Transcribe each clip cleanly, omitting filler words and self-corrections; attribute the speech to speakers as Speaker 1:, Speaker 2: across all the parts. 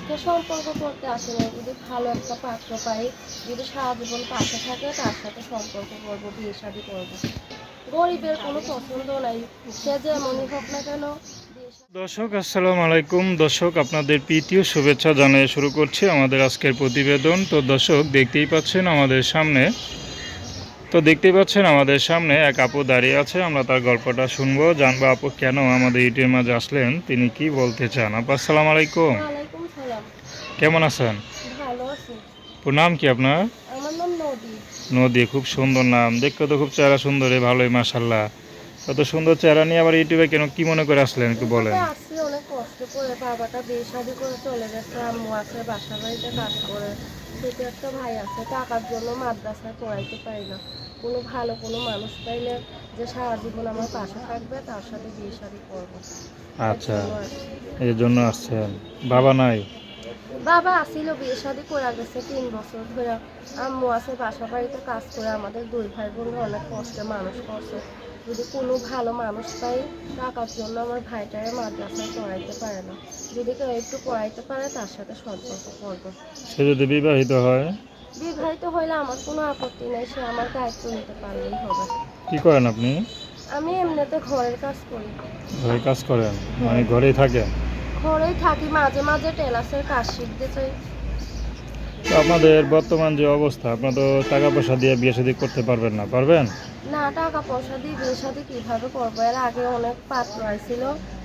Speaker 1: মিথ্যা সম্পর্ক করতে আসে না। যদি ভালো একটা পাত্র পাই, যদি সারা জীবন পাশে থাকে, তার সাথে সম্পর্ক করবো, বিয়ে শাদী করবো। গরিবের কোনো পছন্দ নাই, সে যেমনই হোক না কেন।
Speaker 2: দর্শক আসসালামু আলাইকুম। দর্শক আপনাদের প্রীতি ও শুভেচ্ছা জানিয়ে শুরু করছি আমাদের আজকের প্রতিবেদন। তো দর্শক দেখতেই পাচ্ছেন আমাদের সামনে এক আপু দাঁড়িয়ে আছে। আমরা তার গল্পটা শুনবো, জানবো আপু কেন আমাদের ইউটিউবের মাঝে আসলেন, তিনি কি বলতে চান। আপু আসসালামু আলাইকুম,
Speaker 1: ওয়ালাইকুম সালাম।
Speaker 2: কেমন আছেন?
Speaker 1: ভালো আছি।
Speaker 2: আপুর নাম কি আপনার?
Speaker 1: আমার নাম নদী।
Speaker 2: নদী, খুব সুন্দর নাম, দেখতে তো খুব চেহারা সুন্দরী, ভালোই মাশাল্লাহ। কত সুন্দর চেহারা নিয়ে আবার ইউটিউবে কেন, কি মনে করে আসলেন একটু
Speaker 1: ইউটিউবে
Speaker 2: বলেন।
Speaker 1: আসছি অনেক কষ্ট করে, বাবাটা বিয়ে শাদী করে চলে গেছে, আম্মু আছে বাসা বাড়িতে কাজ করে, ছোট একটা ভাই আছে, টাকার জন্য মাদ্রাসায় পড়াইতে পারি না। কোনো মানুষ পাইলে যে সারা জীবন আমার পাশে থাকবে, তার সাথে বিয়ে শাদী করবো। এর
Speaker 2: আচ্ছা,
Speaker 1: জন্য আসছি।
Speaker 2: এই জন্য আসছেন। বাবা নাই?
Speaker 1: বাবা আসিল, বিয়ে শাদী করে গেছে 3 বছর ধরে। আম্মু আছে বাসা বাড়িতে কাজ করে, আমাদের 2 ভাই বোন অনেক কষ্টে মানুষ করছে। যদি কোনো ভালো মানুষ পাই, টাকার জন্য আমার ভাইটারে মাদ্রাসায় পড়াইতে পারে না, যদি কেউ একটু পড়াইতে পারে, তার সাথে সম্পর্ক করবো।
Speaker 2: সে যদি বিবাহিত হয়?
Speaker 1: বিবাহিত হইলে আমার কোনো আপত্তি নেই, সে আমার দায়িত্ব নিতে পারলেই হবে।
Speaker 2: কি করেন আপনি?
Speaker 1: আমি এমনিতে ঘরের কাজ করি।
Speaker 2: ঘরে কাজ করেন? মানে
Speaker 1: হ্যাঁ,
Speaker 2: ঘরেই থাকেন?
Speaker 1: ঘরেই থাকি, মাঝে মাঝে টেলার্সের কাজ শিখতে চাই।
Speaker 2: তো আপনাদের বর্তমান যে অবস্থা, আপনার তো টাকা পয়সা দিয়ে বিয়ে শাদী করতে পারবেন না, পারবেন?
Speaker 1: না, টাকা পয়সা দিয়ে বিয়ে শাদী কিভাবে করবো? এর আগে অনেক পাত্র আইছিল,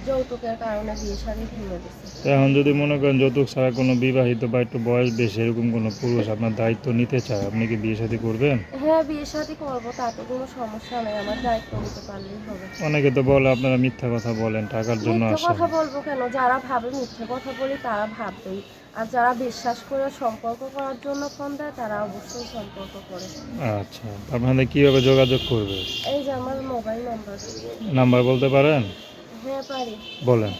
Speaker 1: যৌতুকের কারণে বিয়ে শাদী ভেঙে দিছে।
Speaker 2: তো এখন যদি মনে করেন যৌতুক ছাড়া কোনো বিবাহিত বা একটু বয়স বেশি এরকম কোনো পুরুষ আপনার দায়িত্ব নিতে চায়, আপনি কি বিয়ে শাদী করবেন?
Speaker 1: হ্যাঁ, বিয়ে শাদী করবো, তাতে কোনো সমস্যা নেই, আমার দায়িত্ব নিতে পারলেই হবে।
Speaker 2: অনেকে তো বলে আপনারা মিথ্যা কথা বলেন, টাকার জন্য
Speaker 1: মিথ্যে
Speaker 2: আসেন।
Speaker 1: কথা বলবো কেন? যারা ভাবে মিথ্যে কথা বলি, তারা ভাববেই। আর যারা বিশ্বাস করে সম্পর্ক করার জন্য ফোন দেয়, তারা অবশ্যই সম্পর্ক করে।
Speaker 2: আচ্ছা, তো আপনাদের কীভাবে যোগাযোগ করবে?
Speaker 1: এই যে আমার মোবাইল নাম্বার।
Speaker 2: নাম্বার বলতে পারেন?
Speaker 1: হ্যাঁ, পারি।
Speaker 2: বলেন।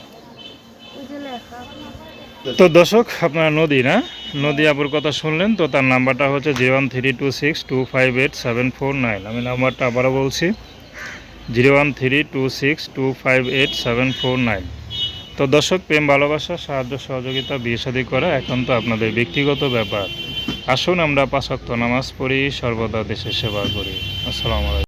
Speaker 1: এই যে লেখা।
Speaker 2: তো দর্শক আপনারা নদী না, নদী আপুর কথা শুনলেন। তো তার নাম্বারটা হচ্ছে 01326258749। আমি নাম্বারটা আবারও বলছি, 01326258749। তো দর্শক, প্রেম ভালোবাসা সাহায্য সহযোগিতা বিয়ে শাদী করা এখন তো আপনাদের ব্যক্তিগত ব্যাপার। আসুন আমরা 5 ওয়াক্ত নামাজ পড়ি, সর্বদা দেশের সেবা করি। আসসালামু আলাইকুম।